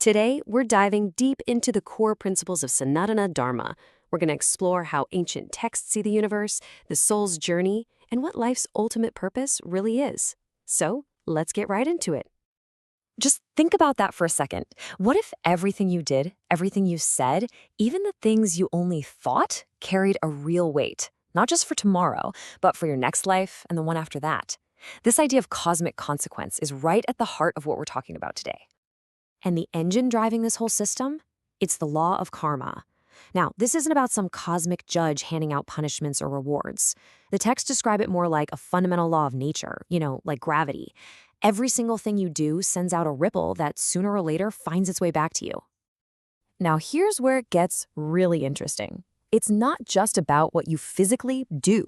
Today, we're diving deep into the core principles of Sanatana Dharma. We're going to explore how ancient texts see the universe, the soul's journey, and what life's ultimate purpose really is. So, let's get right into it. Just think about that for a second. What if everything you did, everything you said, even the things you only thought, carried a real weight? Not just for tomorrow, but for your next life and the one after that. This idea of cosmic consequence is right at the heart of what we're talking about today. And the engine driving this whole system? It's the law of karma. Now, this isn't about some cosmic judge handing out punishments or rewards. The texts describe it more like a fundamental law of nature, like gravity. Every single thing you do sends out a ripple that sooner or later finds its way back to you. Now, here's where it gets really interesting. It's not just about what you physically do.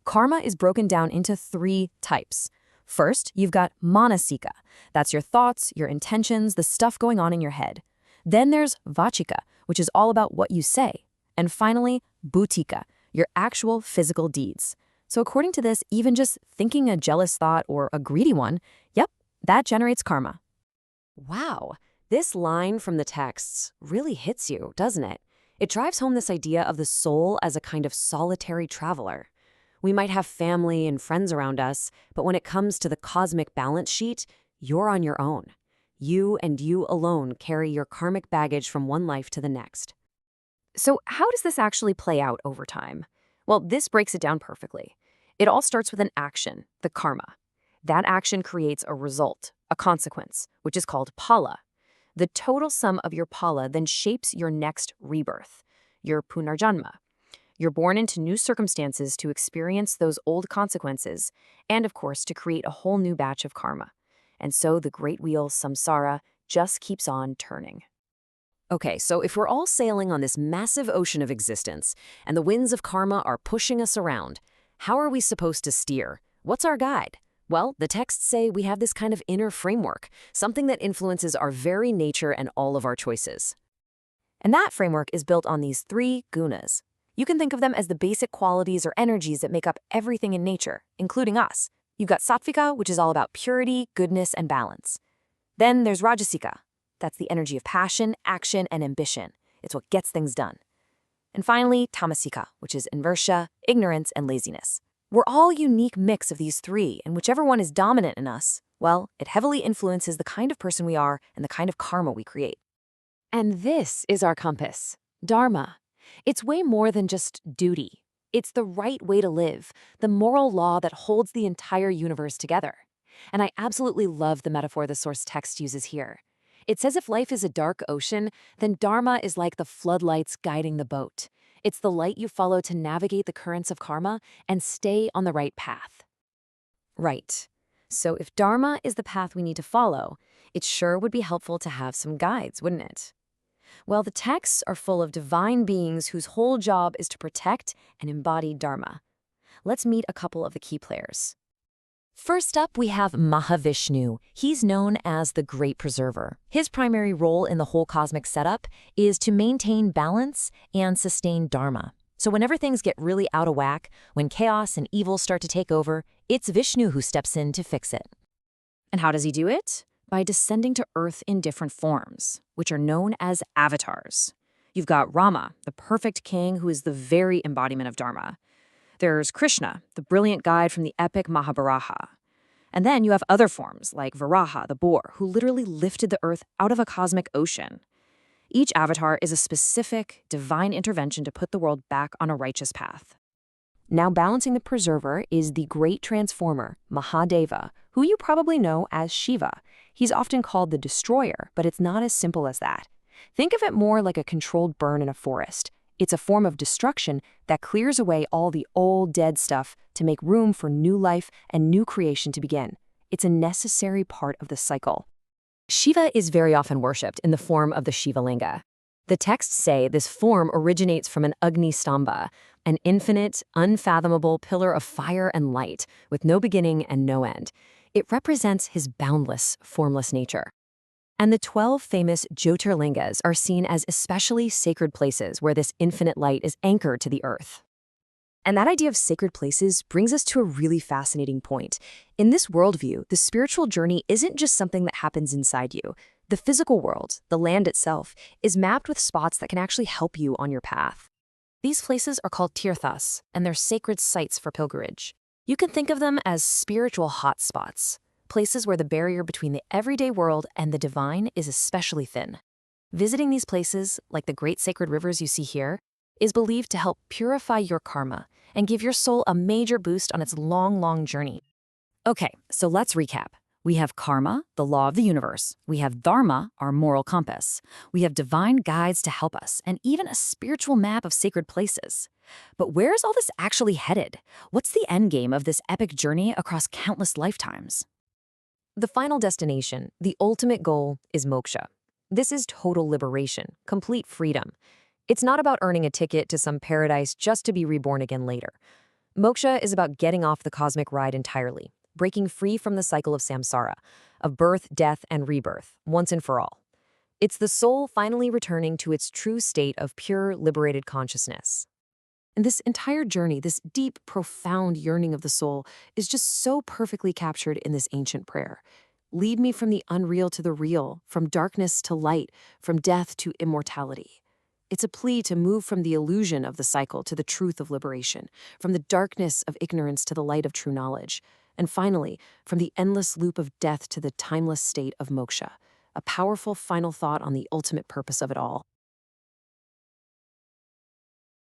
Karma is broken down into 3 types. First, you've got manasika. That's your thoughts, your intentions, the stuff going on in your head. Then there's vachika, which is all about what you say. And finally, bhutika, your actual physical deeds. So according to this, even just thinking a jealous thought or a greedy one, that generates karma. Wow, this line from the texts really hits you, doesn't it? It drives home this idea of the soul as a kind of solitary traveler. We might have family and friends around us, but when it comes to the cosmic balance sheet, you're on your own. You and you alone carry your karmic baggage from one life to the next. So how does this actually play out over time? Well, this breaks it down perfectly. It all starts with an action, the karma. That action creates a result, a consequence, which is called phala. The total sum of your phala then shapes your next rebirth, your punarjanma. You're born into new circumstances to experience those old consequences and, of course, to create a whole new batch of karma. And so the great wheel, samsara, just keeps on turning. Okay, so if we're all sailing on this massive ocean of existence and the winds of karma are pushing us around, how are we supposed to steer? What's our guide? Well, the texts say we have this kind of inner framework, something that influences our very nature and all of our choices. And that framework is built on these 3 gunas. You can think of them as the basic qualities or energies that make up everything in nature, including us. You've got sattvika, which is all about purity, goodness, and balance. Then there's rajasika. That's the energy of passion, action, and ambition. It's what gets things done. And finally, tamasika, which is inertia, ignorance, and laziness. We're all a unique mix of these 3, and whichever one is dominant in us, well, it heavily influences the kind of person we are and the kind of karma we create. And this is our compass, Dharma. It's way more than just duty. It's the right way to live, the moral law that holds the entire universe together. And I absolutely love the metaphor the source text uses here. It says if life is a dark ocean, then Dharma is like the floodlights guiding the boat. It's the light you follow to navigate the currents of karma and stay on the right path. Right. So if Dharma is the path we need to follow, it sure would be helpful to have some guides, wouldn't it? Well, the texts are full of divine beings whose whole job is to protect and embody Dharma. Let's meet a couple of the key players. First up, we have Mahavishnu. He's known as the Great Preserver. His primary role in the whole cosmic setup is to maintain balance and sustain Dharma. So whenever things get really out of whack, when chaos and evil start to take over, it's Vishnu who steps in to fix it. And how does he do it? By descending to Earth in different forms, which are known as avatars. You've got Rama, the perfect king who is the very embodiment of Dharma. There's Krishna, the brilliant guide from the epic Mahabharata. And then you have other forms like Varaha, the boar, who literally lifted the earth out of a cosmic ocean. Each avatar is a specific divine intervention to put the world back on a righteous path. Now balancing the preserver is the great transformer, Mahadeva, who you probably know as Shiva. He's often called the destroyer, but it's not as simple as that. Think of it more like a controlled burn in a forest. It's a form of destruction that clears away all the old, dead stuff to make room for new life and new creation to begin. It's a necessary part of the cycle. Shiva is very often worshipped in the form of the Shiva Linga. The texts say this form originates from an Agni stamba, an infinite, unfathomable pillar of fire and light with no beginning and no end. It represents his boundless, formless nature. And the 12 famous Jyotirlingas are seen as especially sacred places where this infinite light is anchored to the earth. And that idea of sacred places brings us to a really fascinating point. In this worldview, the spiritual journey isn't just something that happens inside you. The physical world, the land itself, is mapped with spots that can actually help you on your path. These places are called tirthas, and they're sacred sites for pilgrimage. You can think of them as spiritual hotspots, places where the barrier between the everyday world and the divine is especially thin. Visiting these places, like the great sacred rivers you see here, is believed to help purify your karma and give your soul a major boost on its long journey. Okay, so let's recap. We have karma, the law of the universe. We have dharma, our moral compass. We have divine guides to help us, and even a spiritual map of sacred places. But where is all this actually headed? What's the end game of this epic journey across countless lifetimes? The final destination, the ultimate goal, is moksha. This is total liberation, complete freedom. It's not about earning a ticket to some paradise just to be reborn again later. Moksha is about getting off the cosmic ride entirely, breaking free from the cycle of samsara, of birth, death, and rebirth, once and for all. It's the soul finally returning to its true state of pure, liberated consciousness. And this entire journey, this deep, profound yearning of the soul, is just so perfectly captured in this ancient prayer. Lead me from the unreal to the real, from darkness to light, from death to immortality. It's a plea to move from the illusion of the cycle to the truth of liberation, from the darkness of ignorance to the light of true knowledge, and finally, from the endless loop of death to the timeless state of moksha, a powerful final thought on the ultimate purpose of it all.